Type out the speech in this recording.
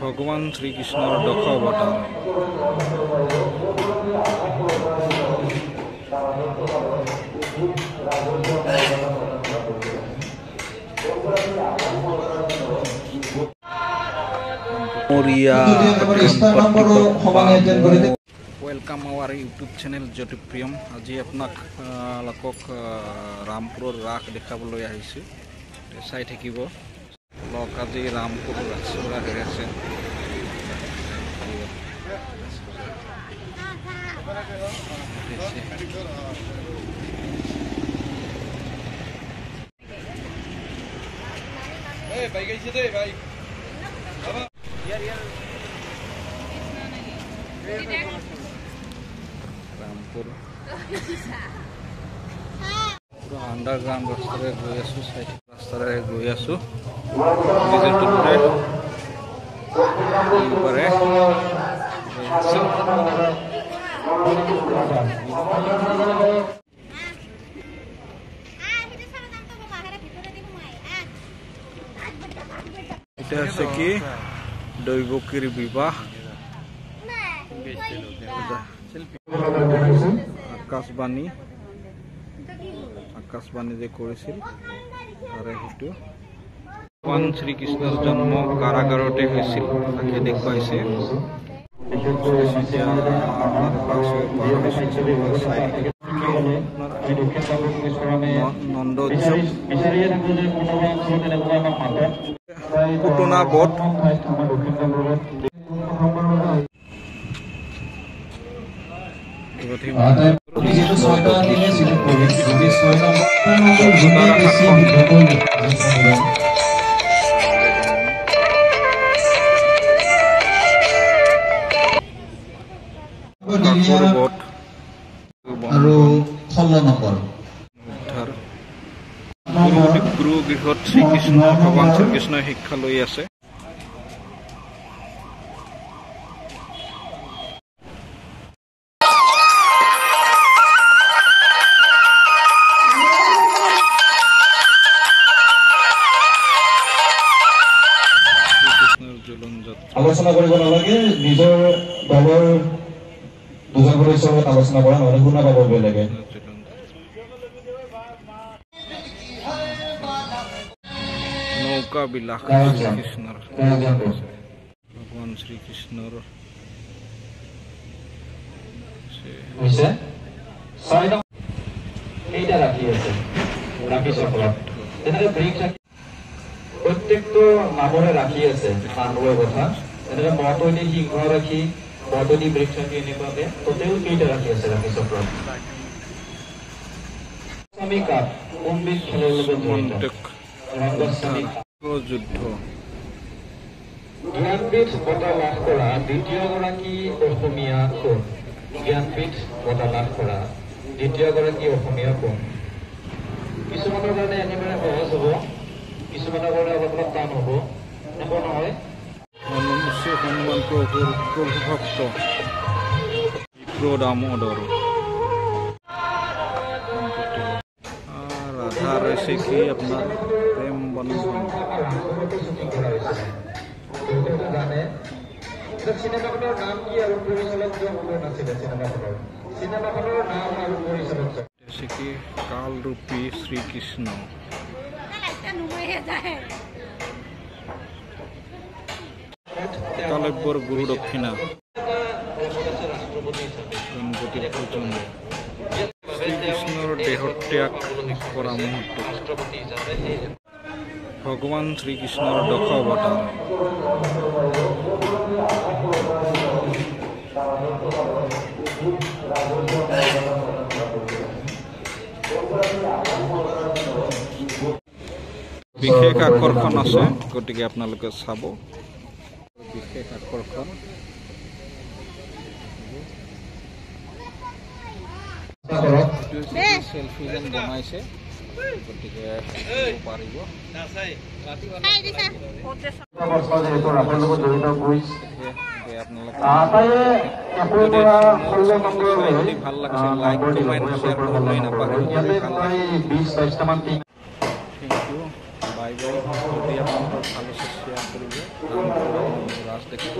ভগৱান শ্ৰীকৃষ্ণৰ দশ অৱতাৰ। Welcome our YouTube channel Jyoti Priyam. আজি আপোনাক লকক ৰামপুৰৰ ৰাস দেখাবলৈ আহিছে, চাই থাকিব। লক আজি ৰামপুৰ ৰাসৰা হৈ আছে। Hey, bhai kaise the bhai? Baba. Yaar. Rampur. Pura underground rastare goi asu, side rastare goi asu. Diesel tutte. Upare. এটা আছে কি দৈবকীৰ বিবাহ। আকাশবাণী যে কৰিছিল তাৰে সেইটো ভগৱান শ্ৰীকৃষ্ণৰ জন্ম কাৰাগাৰতে হৈছিল, তাকে দেখুৱাইছে। নন্দ উৎসৱ পুতনা বধ গুৰু গৃহত শ্ৰীকৃষ্ণ ভগৱান শ্ৰীকৃষ্ণই শিক্ষা লৈ আছে। আলোচনা কৰিব নালাগে, নিজৰ দলৰ দুজন সদস্যৰ লগত আলোচনা কৰা নহলে শুনা পাব বেলেগে। নৌকা বিলাস শ্ৰীকৃষ্ণৰ ভগৱান শ্ৰীকৃষ্ণৰ প্ৰত্যেকটো নামৰে ৰাখি আছে মানুহৰ কথা। এনেকে মতনি সিংহ ৰাখি, মতনি বৃক্ষ ৰাখি, এনেকুৱাকে টোটেল কেইটা ৰাখি আছে ৰাখি চক্ৰত। যুদ্ধ জ্ঞানপীঠ বঁটা লাভ কৰা দ্বিতীয়গৰাকী অসমীয়া কোন? জ্ঞানপীঠ বঁটা লাভ কৰা দ্বিতীয়গৰাকী অসমীয়া কোন? কিছুমানৰ কাৰণে একেবাৰে সহজ হ'ব, কিছুমানৰ কাৰণে অলপ অলপ টান হ'ব, এনেকুৱা নহয়। হনুমান প্ৰভুৰ প্ৰভু ভক্ত দামোদৰ। ৰাধা ৰৈছে কি আপোনাৰ প্ৰেম বন্ধন। চিনেমাখনৰ নাম কি আৰু পৰিচালক নাছিলে? চিনেমাখনৰ নাম আৰু পৰিচালক কি কালৰূপী শ্ৰীকৃষ্ণ। কালব্যৰ গুৰু দক্ষিণা শ্ৰীকৃষ্ণৰ দেহত্যাগ কৰা মুহূৰ্ত। ভগৱান শ্ৰীকৃষ্ণৰ দশ অৱতাৰ। বিশেষ আকৰ্ষণ আছে, গতিকে আপোনালোকে চাব। বিশেষ আকৰ্ষণ সেলফি যেন বনাইছে, গতিকে পাৰিব। ভাল লাগছে লাইক কমেণ্ট শ্বেয়াৰ কৰিবলৈ নাপাহৰিব। Thank you, bye bye. যদি আপোনালোকৰ ভাল আছে শ্বেয়াৰ কৰিব। ৰাজ দেখিব